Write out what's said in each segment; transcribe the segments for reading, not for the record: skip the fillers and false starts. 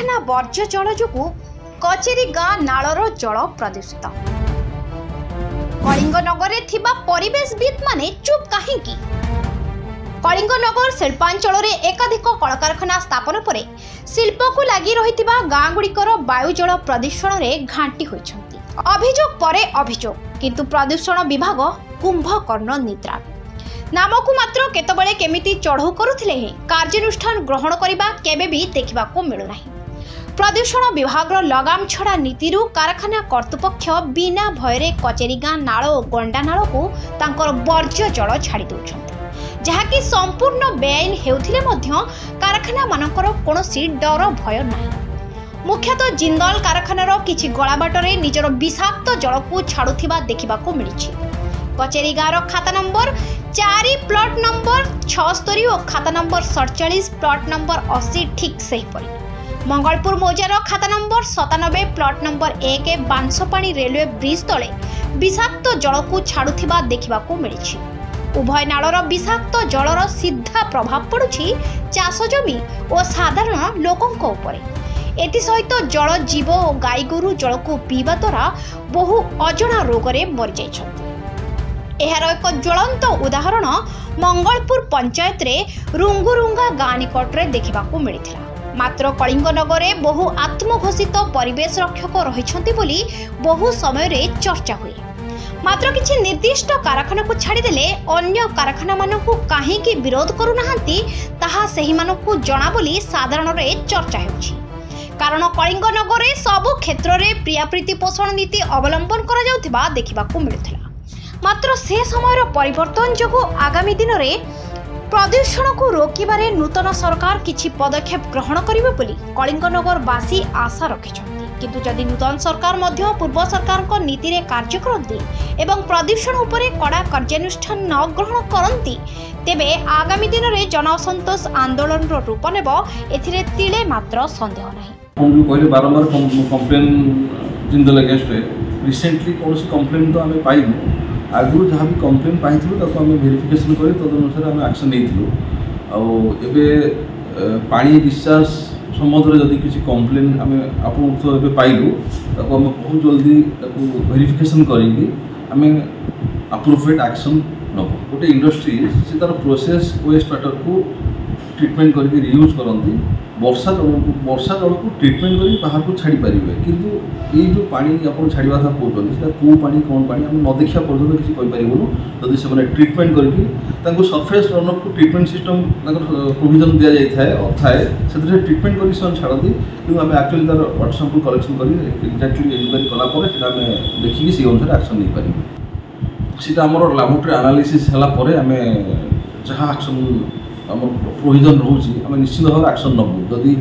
कारखाना वर्ज्य जल जो कचेरी गाँ नालर जल प्रदूषित। कलिंगनगर परिवेशविद माने चुप कहीं। कलिंगनगर शिल्पांचल एकाधिक कलकारखाना स्थापन पर शिल्प को लगी रही गाँगुड़िकर वायु जल प्रदूषण में घांटी होती। अभियोग परे अभियोग, किंतु प्रदूषण विभाग कुंभकर्ण निद्रा। नामकु मात्र केतबेले केमिति चढ़ऊ करुथिले कार्यानुष्ठान ग्रहण करने केबे भी देखा मिलूना। प्रदूषण विभाग लगाम छड़ा नीति कारखाना कर्तृपक्ष बिना भୟରେ कचेरी गाँ नाल और गंडा नाल को तांकर वर्ज्य जल छाड़ी दौरान, जहाँकि संपूर्ण बेआईन हेउथिले मध्य कारखाना मानकर कौनसी डर भय नहीं। मुख्यतः जिंदल कारखानार किछि गलाबाटरे निजर विषाक्त जल को छाड़ुथिबा देखिबाको मिलिछि। कचेरी गाँव खाता नंबर 4 प्लॉट नंबर 76 और खाता नंबर 47 प्लॉट नंबर 80 ठीक सेहीपरि। मंगलपुर मौजार खाता number 97 plot number 1 Banspani railway bridge तले विषाक्त जल को छाड़ुथिबा देखिबाको मिलिछि। उभय नालर विषाक्त जलर सीधा प्रभाव पड़ुछि चाष जमी और साधारण लोकंक उपरे। एसहित जल जीव और गाई गोरु जल को पीवा द्वारा बहु अजणा रोगरे मरी जाइछन्ति। एहार एक ज्वलंत उदाहरण मंगलपुर पंचायत रे रुंगुरुंगा गाँ निकटरे देखिबाको मिलिथिला। मात्र कलिंगनगर बहु आत्मघोषित परिवेश रक्षक रहिछन्ति बोली बहु समय रे चर्चा हुए। मात्र किछि निर्दिष्ट कारखाना को छाड़ीदेले अन्य कारखाना मानकु काहेकि विरोध करूनाहांती ताहा सेही मानकु जणा बोली साधारण रे चर्चा हेउछि। कारण कलिंगनगर सबु क्षेत्र में प्रिया प्रीति पोषण नीति अवलंबन करा जाउथिबा देखिबाकु मिलुथिला। मात्र से समय परिवर्तन जो आगामी दिन में प्रदूषण को रोकबारे नूतन सरकार किछि पदक्षेप ग्रहण करिवे बोली कलिंगनगरवासी आशा रखिछन्ति। किंतु जदि नूतन सरकार मध्य पूर्व सरकार को नीति रे कार्य करती एवं प्रदूषण उपरे कड़ा कार्यानुष्ठान न ग्रहण करती तेबे आगामी दिन में जनअसंतोष आंदोलन रूप नेब एथिरे तिले मात्र संदेह नहीं। हम जो कहले बारंबार कंप्लेन जिंदल अगेंस्ट रिसेंटली कौन कंप्लेन तो आम पाइनु। आगु जहाँ भी कंप्लेन पाइलु ताको आम वेरिफिकेशन कर तदनुसार आम एक्शन नहीं। पानी डिस्चार्ज संबंध में जदि किसी कंप्लेन आम आप पाइलु ताको आम बहुत जल्दी वेरिफिकेशन करी आम अप्रोप्रिएट एक्शन नब। गोटे इंडस्ट्री से तार प्रोसेस वेस्ट वाटर को ट्रिटमेंट करके रियूज करती वर्षा जल को ट्रिटमेंट कर बाहर को छाड़ी पारे। किंतु ये जो पानी आप छाड़ा था कहते कौ पानी कौन पानी आम न देखा पर्यटन किसी कहींपारूँ। जदि से ट्रिटमेंट करके सरफेस रनअप को ट्रिटमेंट सिस्टम प्रोविजन दि जाए से ट्रिटमेंट कर छाड़ती। कि आम एक्चुअली तार वाटर सैंपल कलेक्शन कर एक्जाक्टली इनक्वारी कलापर आम देखिए से अनुसार एक्शन नहीं पार। सीटा आम लैबोरेटरी एनालिसिस है आम जहाँ एक्शन आम प्रोविजन रोचे आम निश्चित भाव एक्शन नबू। जदि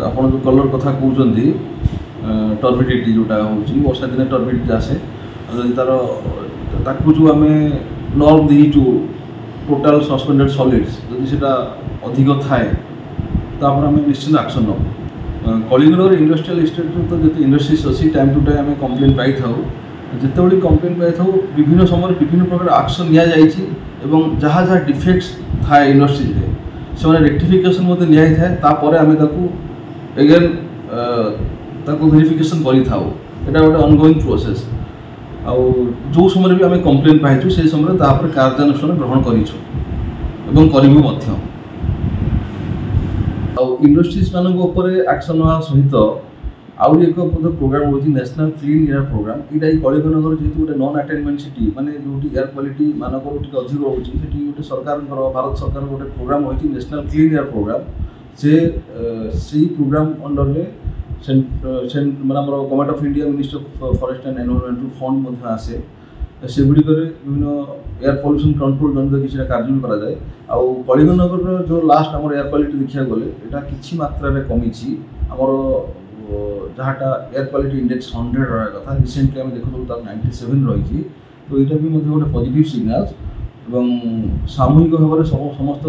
आप जो कलर कथा कहते टर्बिडिटी जोटा हूँ वर्षा दिन टर्बिडिटी आसे जदि तार जो आम नर्म देचु टोटाल सस्पेंडेड सॉलिड्स जदि से अधिक थाए तापर आम निश्चित एक्शन नबू। कलिंगनगर इंडस्ट्रियल एस्टेट तो जो इंडस्ट्रीज अच्छी टाइम टू टाइम कंप्लेन पाई था जिते कंप्लेन पाई था विभिन्न समय विभिन्न प्रकार एक्शन नि जहाँ जहाँ डिफेक्ट्स थाए इंडस्ट्रीज से रेक्टिफिकेशन नि थाए आम एगेन वेरिफिकेशन करें गोटे ऑनगोइंग प्रोसेस। जो समय भी आम कंप्लेन पाइछु से समय कार्यानुष्ठान ग्रहण करूँ। इंडस्ट्रीज मान एक्शन ना सहित आउरी एक प्रोग्राम हो नेशनल क्लीन एयर प्रोग्राम। यहाँ कलिंगनगर जेहतु गोटे नॉन अटेनमेंट सिटी माने जो एयर क्वालिटी मानक अधिक रोचे गोटे सरकार भारत सरकार गोटे प्रोग्राम हो नेशनल क्लीन एयर प्रोग्राम। से प्रोग्राम अंडर में मानम government of India ministry of forest and environmental fund आसे से गुड़िक विभिन्न एयर पॉल्यूशन कंट्रोल जनित किसी कार्य भी कराए। कलिंगनगर जो लास्ट आम एयर क्वालिटी देखा गले यहाँ किसी मात्रा कमी आमर जहाँटा एयर क्वालिटी इंडेक्स 100 रहा कथा रिसेंटली आम देखो 97 रही। तो यहाँ भी गोटे पॉजिटिव सिग्नल सामूहिक भाव में समस्त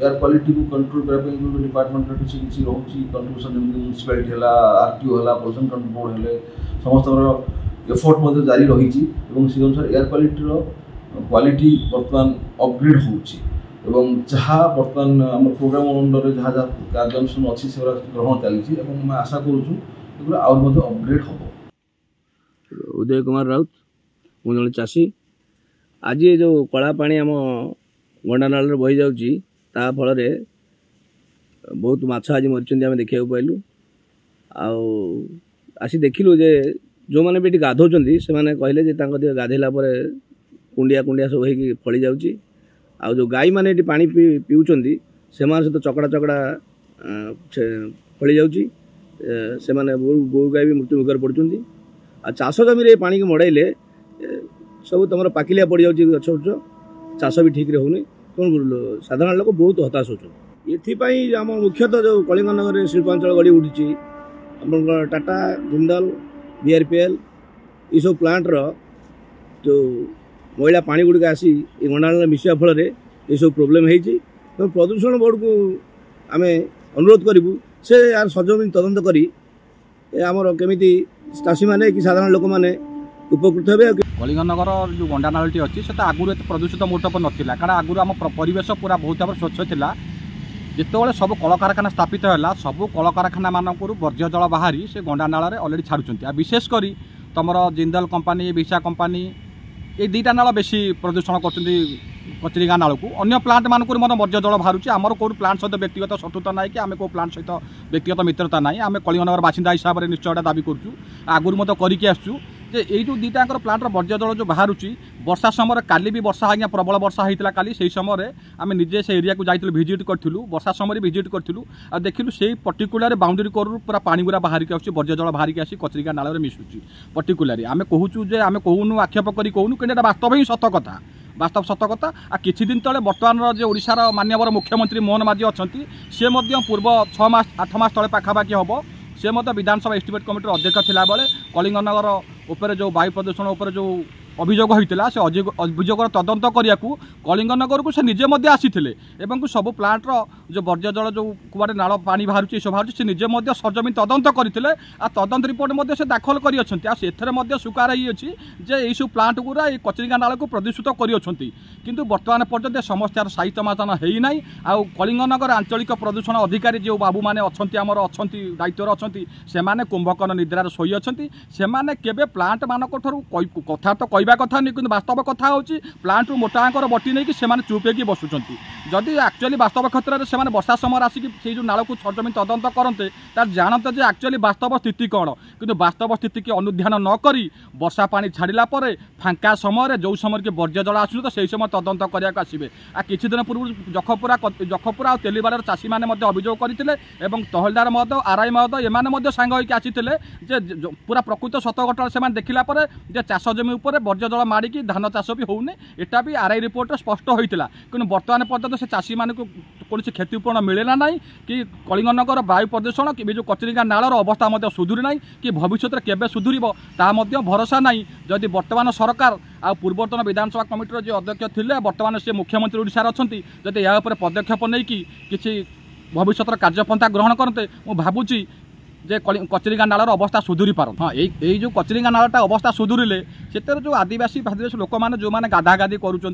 एयर क्वालिटी को कंट्रोल करने जो डिपार्टमेंट किसी किसी रोचे कंट्रीब्यूशन जमी म्यूनिसिपालिटी है आरटीओ है पॉल्यूशन कंट्रोल बोर्ड है समस्त एफर्ट जारी रही से अनुसार एयर क्वालिटी बर्तमान अपग्रेड हो एवं जहाँ बर्तमान आम प्रोग्राम अंडर जहाँ जहाँ कार्यानुष्ठान अच्छी से ग्रहण चलती मैं आशा करुँ आउट अपग्रेड हम। उदय कुमार राउत मु जड़े चाषी। आज जो कला पानी आम गंडानाल बही जाऊँगी ता फल बहुत माछ आज मरी आम देखा पाइलु। आसी देखिलु जे जो मैंने भी गाधौं से मैंने कहले जे गाधेला कुंडिया कुंडिया सब हो फली जाऊँगी। आ जो गाई मैंने पानी पीऊँच से सहित चकड़ा चकड़ा फली जाऊँगी। से गो गाई भी मृत्यु मुखर पड़ुंट। आ चाष जमी पानी को मड़ाइले सब तुम पाकिलिया पड़ जाऊँगी गछ गछ चाष भी ठीक होनी। कौन साधारण लोक बहुत हताश होती। एथपाई आम मुख्यतः जो कलिंगनगर शिल्पांचल गढ़ी उठी आप टाटा जिंदल BRPL ये सब प्लांटर जो मैला पानी गुड़िक आसी गंडानाल मिसा फल ये सब प्रोब्लेम हो प्रदूषण बोर्ड को आम अनुरोध करूँ से यार सरजमीन तदंत करी आमर केमी चाषी मैंने कि साधारण लोक मैंने उपकृत हे। कलिंगनगर जो गंडानालटी अच्छी से आगुरी एत प्रदूषित मोटप नाला कारण आगुरी आम परिवेश पूरा बहुत भाव स्वच्छ था। जिते सब कलकारखाना स्थापित है सब कलकारखाना मानक वर्ज्य जल बाहरी से गंडानाल अलरेडी छाड़ुंट। विशेष कर तुम जिंदल कंपानी विशा कंपानी ये दुईटा नाल बेसी प्रदूषण कर कचरीगाँ नाल को अन्य प्लांट मानक वर्ज्य जल बाहर आमर कौ प्लांट सहित व्यक्तिगत शत्रुता ना कि आम कौ प्लांट सहित व्यक्तिगत मित्रता ना आम कलिंगनगर बासिंदा हिसाब से निश्चय दाबी करूँ आगुरी करके आसुँ जे ये जो दुईटा प्लांटर वर्ज्य जल जो बाहर वर्षा समय काली भी वर्षा आज्ञा प्रबल वर्षा होता काली से समय आम निजे से एरिया को जाइलु भिजिट करूँ वर्षा समय भिजिट करूँ आ देखिलु से पर्टिकुलर बाउंड्री करू पूरा पानी गुरा बाहर के आस वर्ज्य जल बाहर के आसी कचरीगाँ नाल मिशुची पर्टिकुलर आम कहूँ जे आम कहूँ आक्षेप करी कहूँ कि वास्तव ही सत कथा वास्तव सत कथा। आ किछि दिन तले बर्तमान जो ओडिशार माननीय मुख्यमंत्री मोहन माझी अच्छा सी पूर्व 6 मास 8 मास तले पाखापाखि हम से विधानसभा एस्टिमेट कमिटी अध्यक्ष थिला बेले कलिंगनगर उपरे जो वायु प्रदूषण उपरे जो अभियोग होता से अभियोगर तदंत करने को कलिंगनगर को से निजे आसीथिले एवं सब प्लांटर जो वर्ज्य जल जो कुआड़े नाल पानी बाहर सब बाहर से निजे सरजमीन तदंत करते तदंत रिपोर्ट से दाखल कर स्वीकार होती जे सब प्लांट गुरा कचरीगाँ नाल को प्रदूषित कर बर्तमान पर्यंत समस्यार स्थायी समाधान होना। आ कलिंगनगर आंचलिक प्रदूषण अधिकारी जो बाबू मैंने अच्छा आमर अच्छा दायित्व अच्छा से कुंभकर्ण निद्रार शोई अच्छा से केवे प्लांट मानक कथा तो कहवा कथा नहीं कि वास्तव कथा हूँ प्लांट रु मोटाकर बटी नहीं कि चुप होगी बसुंट। जदि एक्चुअली वास्तव क्षेत्र में से वर्षा समय आसिक से जो नाल को सरजमीन तदंत करते तार जानते जे एक्चुअली वास्तव स्थिति कौन कि वास्तव स्थिति की अनुध्यान नक वर्षा पानी छाड़ा पर फांका समय जो समय कि वर्ज्य जल आसू तो से समय तदंत करने आसवे। आ किछि दिन पूर्व जखपुरा और तेलीबाड़ चाषी मैंने अभियोग करते तहसीलदार महोदय RI महोदय एमाने सांग होकर आसीथिले जे पूरा प्रकृत सत घटना से देखला जे चाष जमी उपर वर्ज्य जल मारिकी धान चाष भी होने एटा भी RI रिपोर्ट स्पष्ट होता कि बर्तमान पर्यंत से चाषी मान कौन क्षतिपूरण मिलेना ना कि कलिंगनगर वायु प्रदूषण कि जो कचरीगाँ नालर अवस्था सुधुरी ना कि भविष्य में केवे सुधुर ताहा भरोसा ना। जदि बर्तमान सरकार आ पूर्वतन विधानसभा कमिटीर जो अध्यक्ष थे बर्तमान से मुख्यमंत्री ओडिशार अच्छी जदि या पदक्षेप नहीं कि भविष्य कार्यपंथा ग्रहण करते मुझे भावुची जे कचरीगाँ नालर अवस्था सुधुरी पार। हाँ यही जो कचरीगाँ नालटा अवस्था सुधुरिले से जो आदिवासी लोक मैंने जो मैंने गाधा गाधी करुँच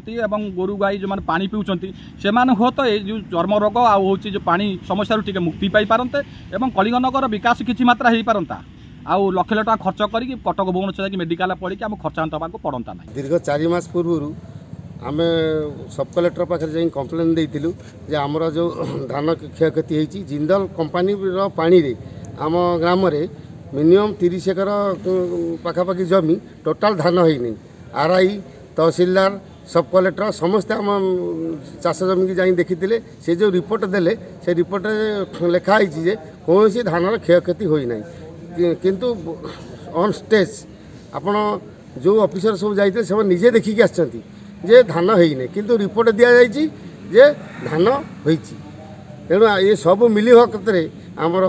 गोरु गाई जो मैंने पानी पीउंट से हुए तो ये चर्म रोग आउ जो पानी समस्या टी मुक्ति पाई पारते कलिंगनगर विकास किसी मात्रा हो पारता आउ लक्ष लक्ष टका खर्च करके कटक भुवनेश्वर जाकि मेडिकल पड़ी आम खर्चांत होगा पड़ता ना। दीर्घ 4 मास पूर्व आम सब कलेक्टर पाखे जाई कंप्लेन देइथिलु जे आमर जो धान क्षयक्षति होती जिंदल कंपानी पानी रे आम ग्राम मिनिमम 30 एकर पाखापाखि जमी टोटाल धान होनी RI तहसीलदार सब कलेक्टर समस्ते आम चाष जमी की जाई देखी से जो रिपोर्ट देले से रिपोर्ट लिखाई जे कौन धानर क्षयक्षति होना किंतु ऑन स्टेज आपण जो ऑफिसर सब जाइए से निजे देखिकी आसछंती जे धान होइने किंतु रिपोर्ट दिया जाइए जे धान होइछि। तेणु ये सब मिली भगत आमर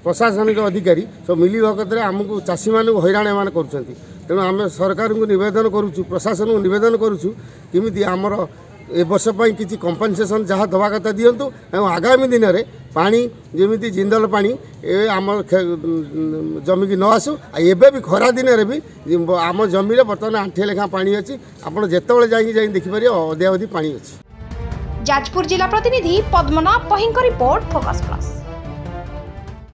प्रशासनिक अधिकारी सब मिली भगत आमको चाषी मानक हैरान एम कर तेणु आम सरकार को निवेदन करुचु प्रशासन को निवेदन करुचु किमिति आमर ए वर्ष किसी कंपनसेसन जहाँ दवा कथा दिंतु और आगामी दिन में पानी जमी जिंदल पानी आम जमी की न आसू एबे भी खरा दिन में भी आम जमी बर्तमान 8 लेखा पानी अच्छी आपड़ जिते जाई देखिपारे अद्यावधि पानी अच्छी। ଯାଜପୁର ଜିଲ୍ଲା ପ୍ରତିନିଧି ପଦ୍ମନାଭ ପହିଙ୍କ ରିପୋର୍ଟ, ଫୋକସ୍ ପ୍ଲସ୍।